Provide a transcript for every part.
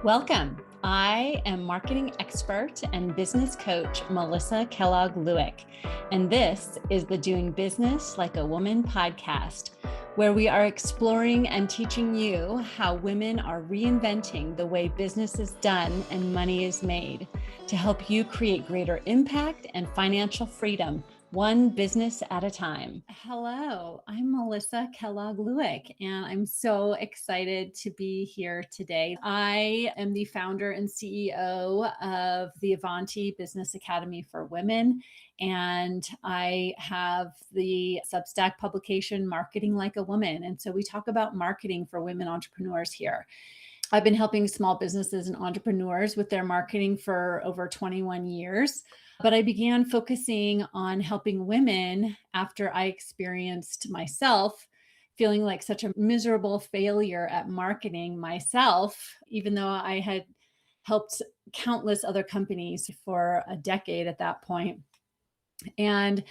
Welcome. I am marketing expert and business coach Melissa Kellogg Lewick, and this is the Doing Business Like a Woman podcast, where we are exploring and teaching you how women are reinventing the way business is done and money is made to help you create greater impact and financial freedom, one business at a time. Hello, I'm Melissa Kellogg Lewick, and I'm so excited to be here today. I am the founder and CEO of the Avanti Business Academy for Women, and I have the Substack publication, Marketing Like a Woman. And so we talk about marketing for women entrepreneurs here. I've been helping small businesses and entrepreneurs with their marketing for over 21 years. But I began focusing on helping women after I experienced myself feeling like such a miserable failure at marketing myself, even though I had helped countless other companies for a decade at that point. And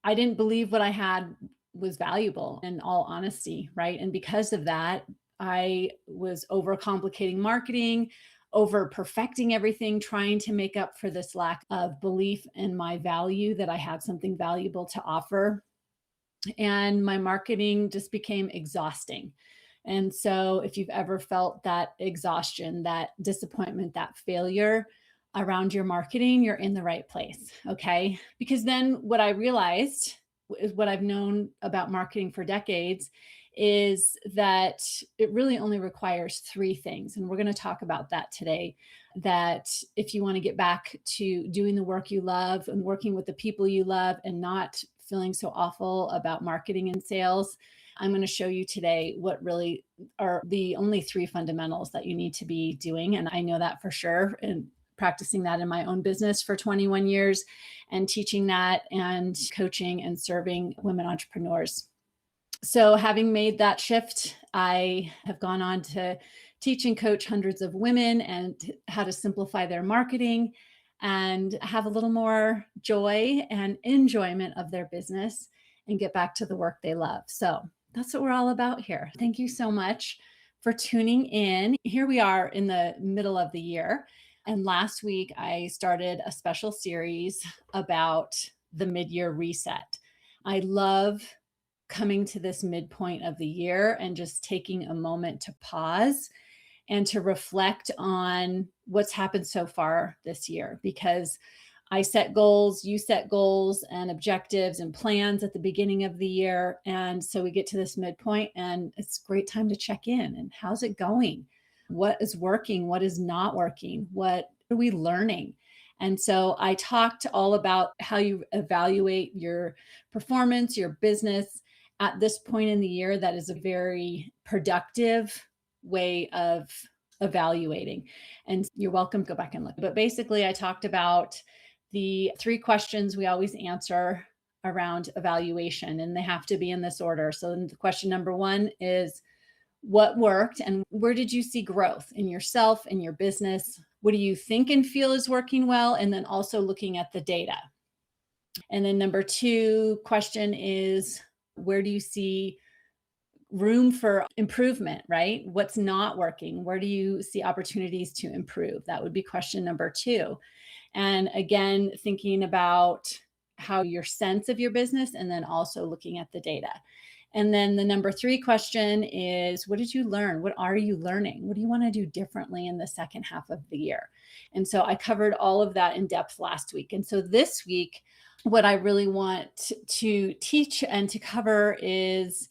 I didn't believe what I had was valuable, in all honesty, right? And because of that, I was overcomplicating marketing, over perfecting everything, trying to make up for this lack of belief in my value, that I had something valuable to offer. And my marketing just became exhausting. And so if you've ever felt that exhaustion, that disappointment, that failure around your marketing, you're in the right place. Okay. Because then what I realized is what I've known about marketing for decades is that it really only requires three things. And we're going to talk about that today. That if you want to get back to doing the work you love and working with the people you love and not feeling so awful about marketing and sales, I'm going to show you today what really are the only three fundamentals that you need to be doing. And I know that for sure. And practicing that in my own business for 21 years and teaching that and coaching and serving women entrepreneurs. So having made that shift, I have gone on to teach and coach hundreds of women and how to simplify their marketing and have a little more joy and enjoyment of their business and get back to the work they love. So that's what we're all about here. Thank you so much for tuning in. Here we are in the middle of the year. And last week, I started a special series about the mid-year reset. I love coming to this midpoint of the year and just taking a moment to pause and to reflect on what's happened so far this year, because I set goals, you set goals and objectives and plans at the beginning of the year. And so we get to this midpoint and it's a great time to check in and how's it going? What is working? What is not working? What are we learning? And so I talked all about how you evaluate your performance, your business at this point in the year. That is a very productive way of evaluating. And you're welcome to go back and look. But basically, I talked about the three questions we always answer around evaluation, and they have to be in this order. So the question number one is, what worked and where did you see growth in yourself and your business? What do you think and feel is working well? And then also looking at the data. And then number two question is, where do you see room for improvement, right? What's not working? Where do you see opportunities to improve? That would be question number two. And again, thinking about how your sense of your business and then also looking at the data. And then the number three question is, what did you learn? What are you learning? What do you want to do differently in the second half of the year? And so I covered all of that in depth last week. And so this week, what I really want to teach and to cover is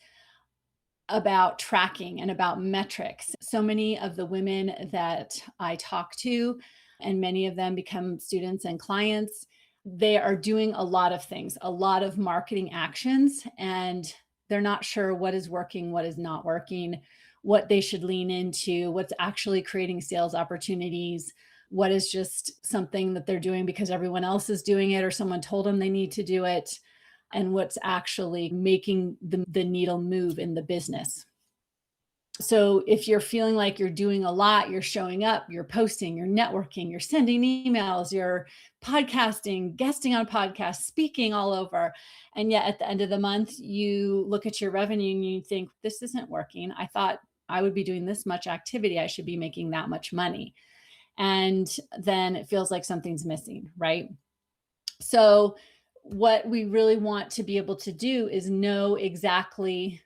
about tracking and about metrics. So many of the women that I talk to, and many of them become students and clients, they are doing a lot of things, a lot of marketing actions, and they're not sure what is working, what is not working, what they should lean into, what's actually creating sales opportunities, what is just something that they're doing because everyone else is doing it or someone told them they need to do it, and what's actually making the needle move in the business. So if you're feeling like you're doing a lot, you're showing up, you're posting, you're networking, you're sending emails, you're podcasting, guesting on podcasts, speaking all over, and yet at the end of the month, you look at your revenue and you think, this isn't working. I thought I would be doing this much activity. I should be making that much money. And then it feels like something's missing, right? So what we really want to be able to do is know exactly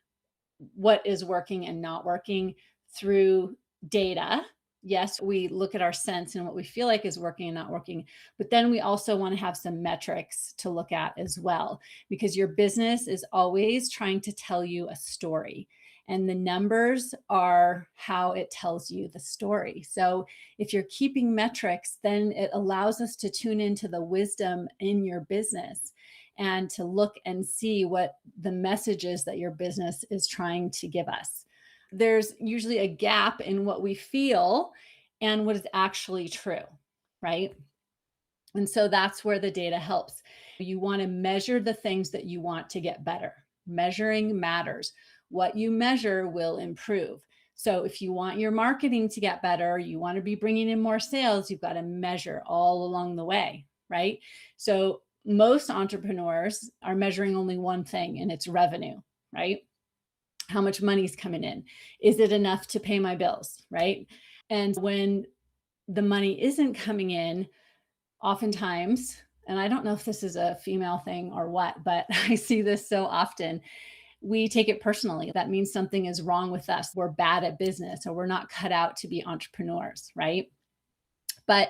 what is working and not working through data. Yes, we look at our sense and what we feel like is working and not working, but then we also want to have some metrics to look at as well, because your business is always trying to tell you a story. And the numbers are how it tells you the story. So if you're keeping metrics, then it allows us to tune into the wisdom in your business and to look and see what the message is that your business is trying to give us. There's usually a gap in what we feel and what is actually true, right? And so that's where the data helps. You want to measure the things that you want to get better. Measuring matters. What you measure will improve. So if you want your marketing to get better, you want to be bringing in more sales, you've got to measure all along the way, right? So most entrepreneurs are measuring only one thing, and it's revenue, right? How much money's coming in? Is it enough to pay my bills, right? And when the money isn't coming in, oftentimes, and I don't know if this is a female thing or what, but I see this so often, we take it personally. That means something is wrong with us. We're bad at business, or we're not cut out to be entrepreneurs, right? But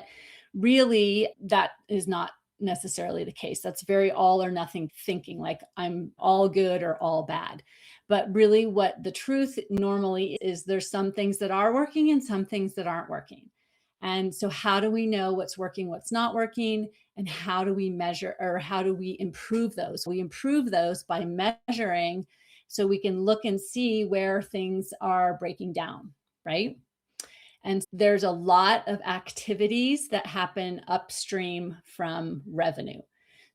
really, that is not necessarily the case. That's very all or nothing thinking, like I'm all good or all bad. But really, what the truth normally is, there's some things that are working and some things that aren't working. And so, how do we know what's working, what's not working? And how do we measure, or how do we improve those? We improve those by measuring, so we can look and see where things are breaking down, right? And there's a lot of activities that happen upstream from revenue.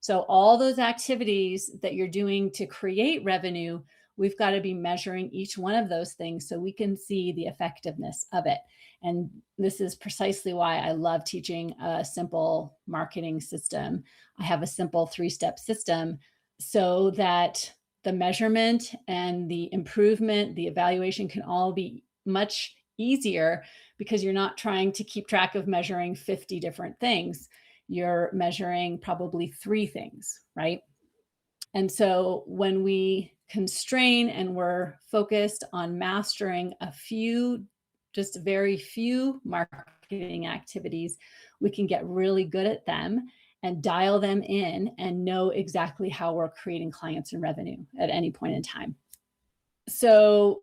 So, all those activities that you're doing to create revenue, we've got to be measuring each one of those things so we can see the effectiveness of it. And this is precisely why I love teaching a simple marketing system. I have a simple 3-step system so that the measurement and the improvement, the evaluation can all be much easier, because you're not trying to keep track of measuring 50 different things. You're measuring probably 3 things, right? And so when we constrain and we're focused on mastering a few, just very few marketing activities, we can get really good at them and dial them in and know exactly how we're creating clients and revenue at any point in time. So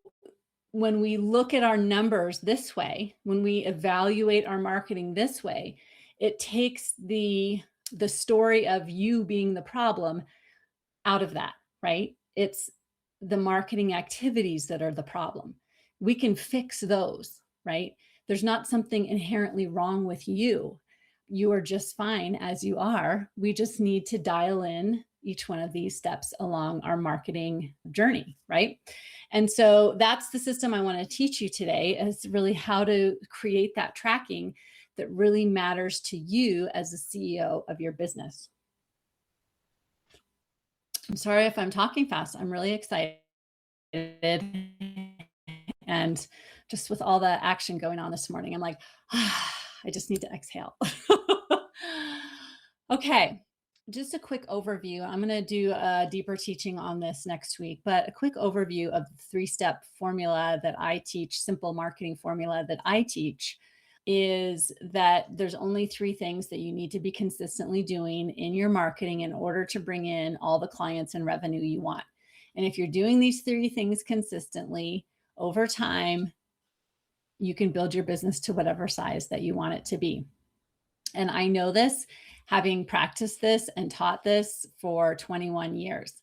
when we look at our numbers this way, when we evaluate our marketing this way, it takes the story of you being the problem out of that, right? It's the marketing activities that are the problem. We can fix those, right? There's not something inherently wrong with you. You are just fine as you are. We just need to dial in each one of these steps along our marketing journey, right? And so that's the system I want to teach you today, is really how to create that tracking that really matters to you as the CEO of your business. I'm sorry if I'm talking fast. I'm really excited. And just with all the action going on this morning, I'm like, I just need to exhale. Okay. Just a quick overview. I'm going to do a deeper teaching on this next week, but a quick overview of the 3-step formula that I teach, simple marketing formula that I teach, is that there's only 3 things that you need to be consistently doing in your marketing in order to bring in all the clients and revenue you want. And if you're doing these 3 things consistently over time, you can build your business to whatever size that you want it to be. And I know this, having practiced this and taught this for 21 years.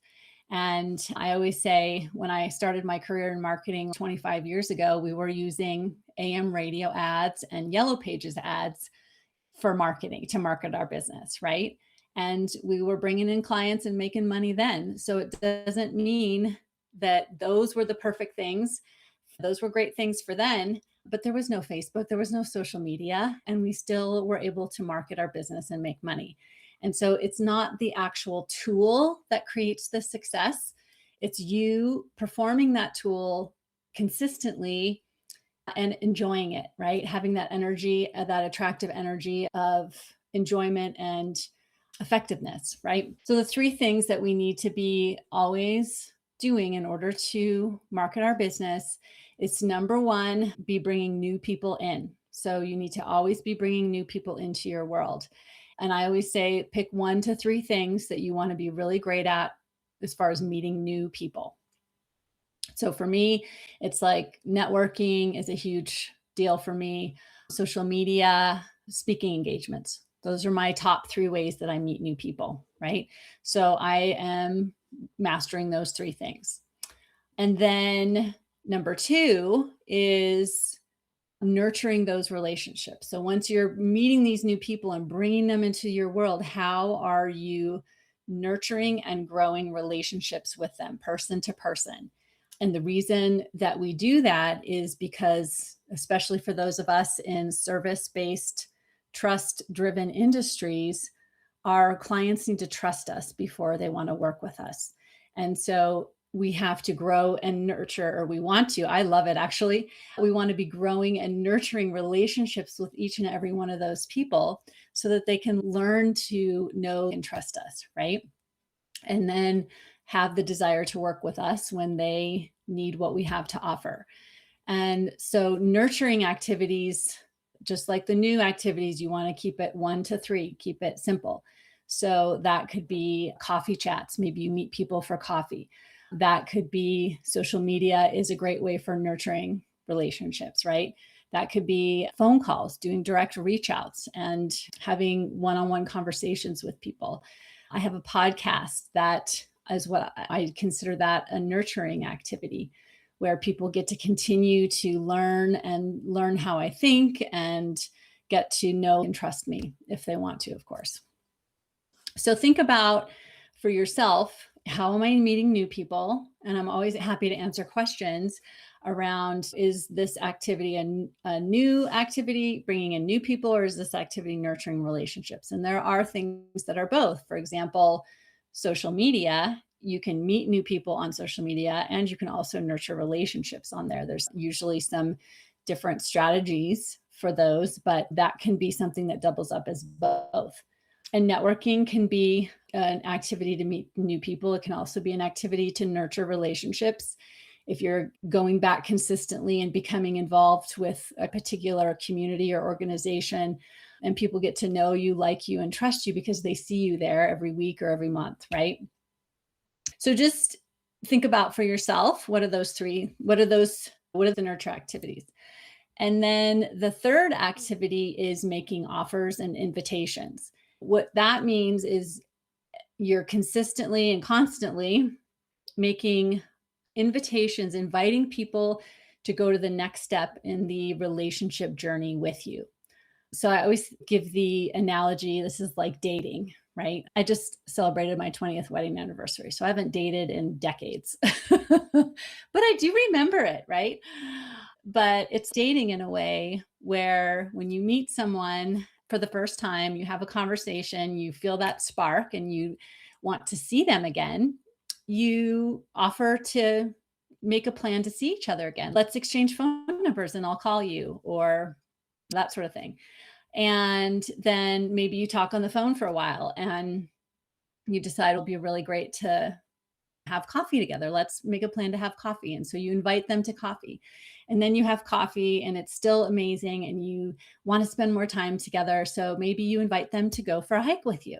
And I always say, when I started my career in marketing 25 years ago, we were using AM radio ads and Yellow Pages ads for marketing, to market our business, right? And we were bringing in clients and making money then. So it doesn't mean that those were the perfect things. Those were great things for then, but there was no Facebook, there was no social media, and we still were able to market our business and make money. And so it's not the actual tool that creates the success. It's you performing that tool consistently and enjoying it, right? Having that energy, that attractive energy of enjoyment and effectiveness, right? So the three things that we need to be always doing in order to market our business is number one, be bringing new people in. So you need to always be bringing new people into your world. And I always say pick 1 to 3 things that you want to be really great at as far as meeting new people. So for me, it's like networking is a huge deal for me. Social media, speaking engagements. Those are my top 3 ways that I meet new people, right? So I am mastering those 3 things. And then number 2 is nurturing those relationships. So once you're meeting these new people and bringing them into your world, how are you nurturing and growing relationships with them, person to person? And the reason that we do that is because, especially for those of us in service-based, trust-driven industries, our clients need to trust us before they want to work with us. And so we have to grow and nurture, or we want to. I love it actually. We want to be growing and nurturing relationships with each and every one of those people so that they can learn to know and trust us, right? And then have the desire to work with us when they need what we have to offer. And so nurturing activities, just like the new activities, you want to keep it 1 to 3, keep it simple. So that could be coffee chats. Maybe you meet people for coffee. That could be social media is a great way for nurturing relationships, right? That could be phone calls, doing direct reach outs and having one-on-one conversations with people. I have a podcast that is what I consider that a nurturing activity where people get to continue to learn how I think and get to know and trust me if they want to, of course. So think about for yourself, how am I meeting new people? And I'm always happy to answer questions around, is this activity a new activity, bringing in new people, or is this activity nurturing relationships? And there are things that are both. For example, social media, you can meet new people on social media and you can also nurture relationships on there. There's usually some different strategies for those, but that can be something that doubles up as both. And networking can be an activity to meet new people. It can also be an activity to nurture relationships. If you're going back consistently and becoming involved with a particular community or organization, and people get to know you, like you, and trust you because they see you there every week or every month, right? So just think about for yourself, what are those 3? What are the nurture activities? And then the third activity is making offers and invitations. What that means is you're consistently and constantly making invitations, inviting people to go to the next step in the relationship journey with you. So I always give the analogy, this is like dating, right? I just celebrated my 20th wedding anniversary. So I haven't dated in decades, but I do remember it, right? But it's dating in a way where when you meet someone for the first time, you have a conversation, you feel that spark and you want to see them again, you offer to make a plan to see each other again. Let's exchange phone numbers and I'll call you, or that sort of thing. And then maybe you talk on the phone for a while and you decide it'll be really great to have coffee together. Let's make a plan to have coffee. And so you invite them to coffee. And then you have coffee and it's still amazing and you want to spend more time together. So maybe you invite them to go for a hike with you,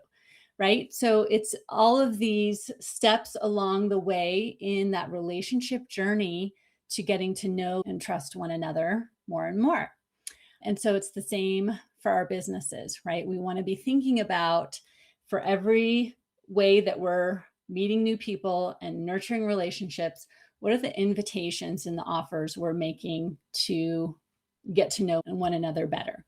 right? So it's all of these steps along the way in that relationship journey to getting to know and trust one another more and more. And so it's the same for our businesses, right? We want to be thinking about, for every way that we're meeting new people and nurturing relationships, what are the invitations and the offers we're making to get to know one another better?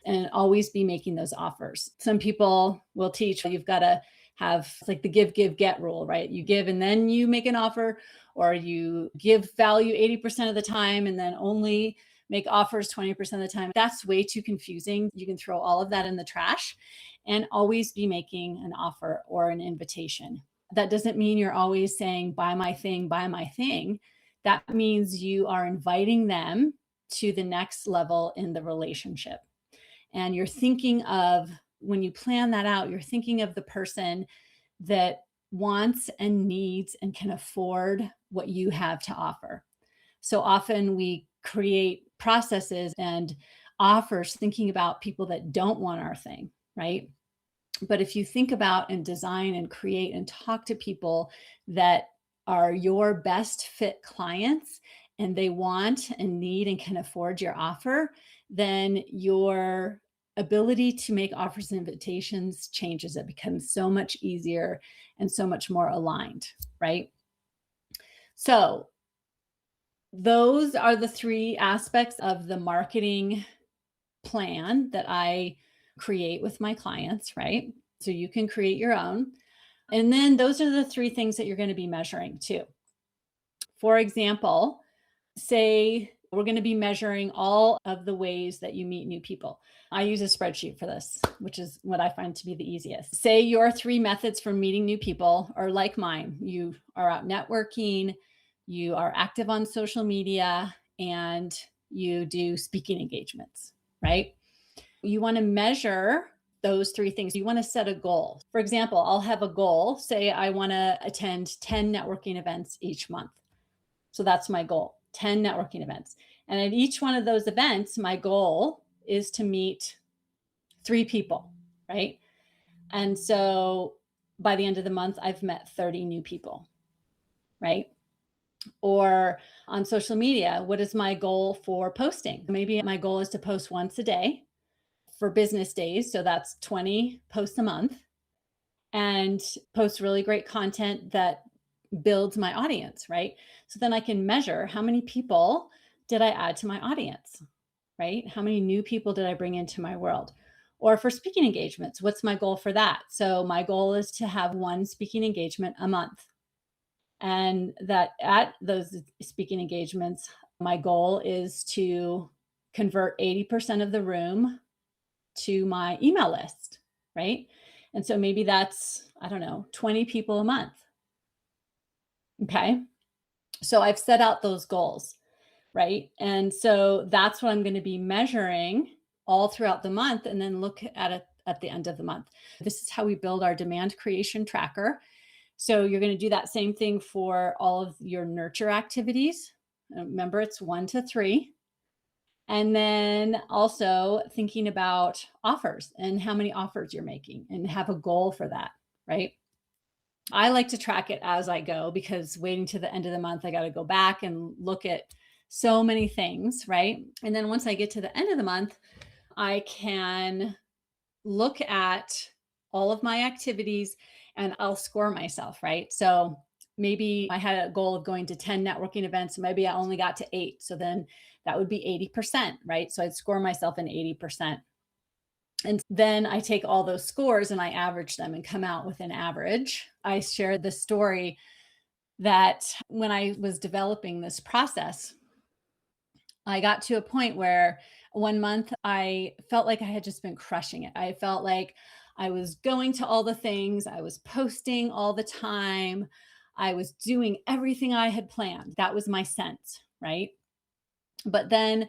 And always be making those offers. Some people will teach you've got to have like the give, give, get rule, right? You give and then you make an offer, or you give value 80% of the time and then only make offers 20% of the time. That's way too confusing. You can throw all of that in the trash and always be making an offer or an invitation. That doesn't mean you're always saying, buy my thing, buy my thing. That means you are inviting them to the next level in the relationship. And you're thinking of, when you plan that out, you're thinking of the person that wants and needs and can afford what you have to offer. So often we create processes and offers thinking about people that don't want our thing, right? But if you think about and design and create and talk to people that are your best fit clients and they want and need and can afford your offer, then your ability to make offers and invitations changes. It becomes so much easier and so much more aligned, right? So those are the three aspects of the marketing plan that I create with my clients, right? So you can create your own. And then those are the three things that you're going to be measuring too. For example, say we're going to be measuring all of the ways that you meet new people. I use a spreadsheet for this, which is what I find to be the easiest. Say your three methods for meeting new people are like mine. You are out networking, you are active on social media, and you do speaking engagements, right? You want to measure those three things. You want to set a goal. For example, I'll have a goal. Say I want to attend 10 networking events each month. So that's my goal, 10 networking events. And at each one of those events, my goal is to meet 3 people, right? And so by the end of the month, I've met 30 new people, right? Or on social media, what is my goal for posting? Maybe my goal is to post once a day for business days. So that's 20 posts a month, and post really great content that builds my audience, right? So then I can measure how many people did I add to my audience, right? How many new people did I bring into my world? Or for speaking engagements, what's my goal for that? So my goal is to have one speaking engagement a month. And that at those speaking engagements, my goal is to convert 80% of the room to my email list, right? And so maybe that's, I don't know, 20 people a month. Okay. So I've set out those goals, right? And so that's what I'm going to be measuring all throughout the month, and then look at it at the end of the month. This is how we build our demand creation tracker. So you're going to do that same thing for all of your nurture activities. Remember, it's 1 to 3. And then also thinking about offers and how many offers you're making, and have a goal for that, right? I like to track it as I go, because waiting to the end of the month, I got to go back and look at so many things, right? And then once I get to the end of the month, I can look at all of my activities and I'll score myself, right? So maybe I had a goal of going to 10 networking events. Maybe I only got to 8. So then that would be 80%, right? So I'd score myself an 80%. And then I take all those scores and I average them and come out with an average. I shared the story that when I was developing this process, I got to a point where one month I felt like I had just been crushing it. I felt like I was going to all the things, I was posting all the time, I was doing everything I had planned. That was my sense, right? But then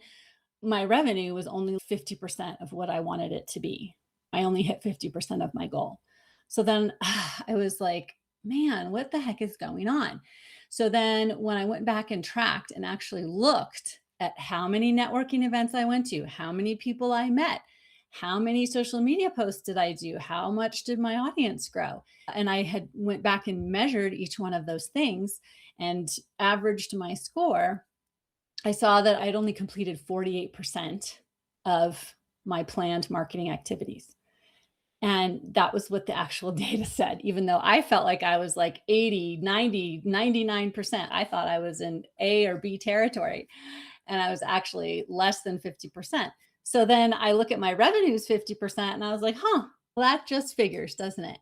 my revenue was only 50% of what I wanted it to be. I only hit 50% of my goal. So then I was like, man, what the heck is going on? So then when I went back and tracked and actually looked at how many networking events I went to, how many people I met, how many social media posts did I do, how much did my audience grow? And I had went back and measured each one of those things and averaged my score. I saw that I'd only completed 48% of my planned marketing activities. And that was what the actual data said, even though I felt like I was like 80, 90, 99%. I thought I was in A or B territory, and I was actually less than 50%. So then I look at my revenues 50%, and I was like, well, that just figures, doesn't it?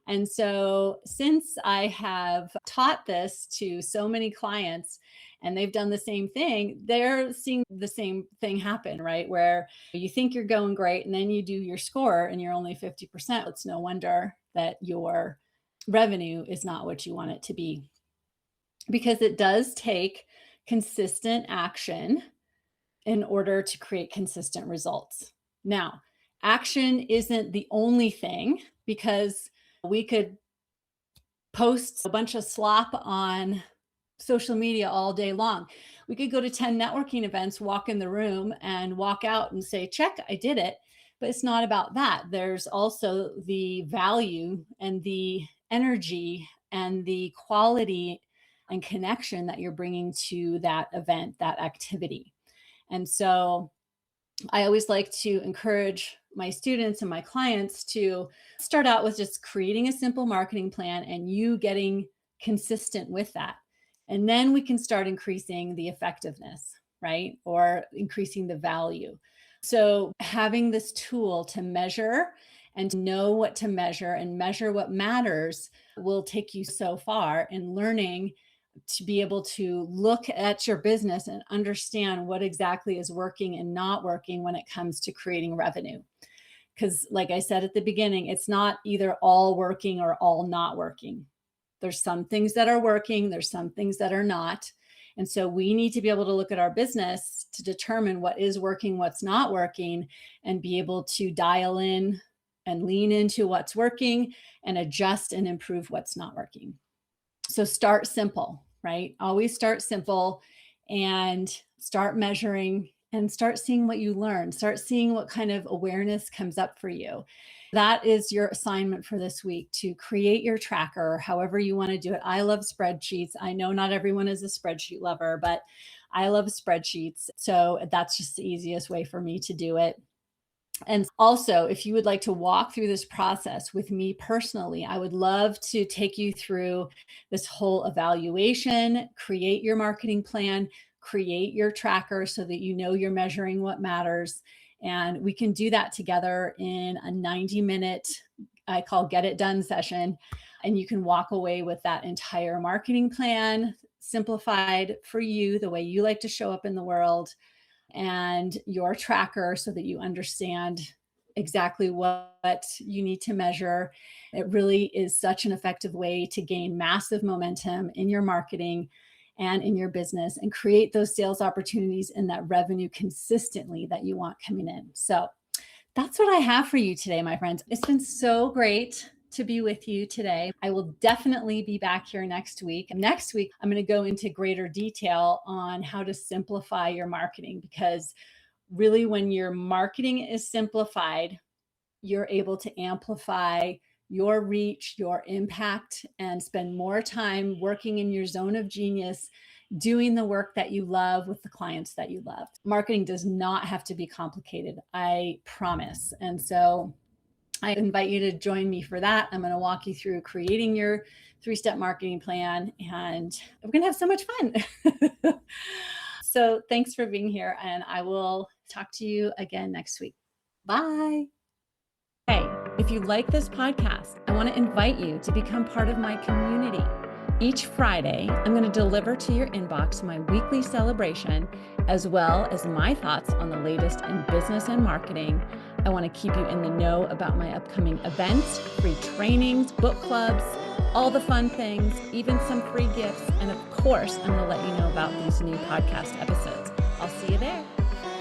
And so since I have taught this to so many clients and they've done the same thing, they're seeing the same thing happen, right? Where you think you're going great and then you do your score and you're only 50%. It's no wonder that your revenue is not what you want it to be, because it does take consistent action in order to create consistent results. Now, action isn't the only thing, because we could post a bunch of slop on social media all day long. We could go to 10 networking events, walk in the room and walk out and say, check, I did it. But it's not about that. There's also the value and the energy and the quality and connection that you're bringing to that event, that activity. And so I always like to encourage my students and my clients to start out with just creating a simple marketing plan and you getting consistent with that. And then we can start increasing the effectiveness, right? Or increasing the value. So having this tool to measure and to know what to measure and measure what matters will take you so far in learning to be able to look at your business and understand what exactly is working and not working when it comes to creating revenue. Because like I said at the beginning, it's not either all working or all not working. There's some things that are working, there's some things that are not. And so we need to be able to look at our business to determine what is working, what's not working, and be able to dial in and lean into what's working and adjust and improve what's not working. So start simple, right? Always start simple and start measuring and start seeing what you learn. Start seeing what kind of awareness comes up for you. That is your assignment for this week, to create your tracker, however you want to do it. I love spreadsheets. I know not everyone is a spreadsheet lover, but I love spreadsheets. So that's just the easiest way for me to do it. And also, if you would like to walk through this process with me personally, I would love to take you through this whole evaluation, create your marketing plan, create your tracker so that you know you're measuring what matters. And we can do that together in a 90-minute, I call Get It Done session. And you can walk away with that entire marketing plan, simplified for you, the way you like to show up in the world, and your tracker so that you understand exactly what you need to measure. It really is such an effective way to gain massive momentum in your marketing and in your business and create those sales opportunities and that revenue consistently that you want coming in. So that's what I have for you today, my friends. It's been so great to be with you today. I will definitely be back here next week. And next week, I'm going to go into greater detail on how to simplify your marketing, because really when your marketing is simplified, you're able to amplify your reach, your impact, and spend more time working in your zone of genius, doing the work that you love with the clients that you love. Marketing does not have to be complicated, I promise. And so I invite you to join me for that. I'm going to walk you through creating your 3-step marketing plan, and we're going to have so much fun. So thanks for being here, and I will talk to you again next week. Bye. Hey, if you like this podcast, I want to invite you to become part of my community. Each Friday, I'm going to deliver to your inbox my weekly celebration, as well as my thoughts on the latest in business and marketing. I want to keep you in the know about my upcoming events, free trainings, book clubs, all the fun things, even some free gifts. And of course, I'm going to let you know about these new podcast episodes. I'll see you there.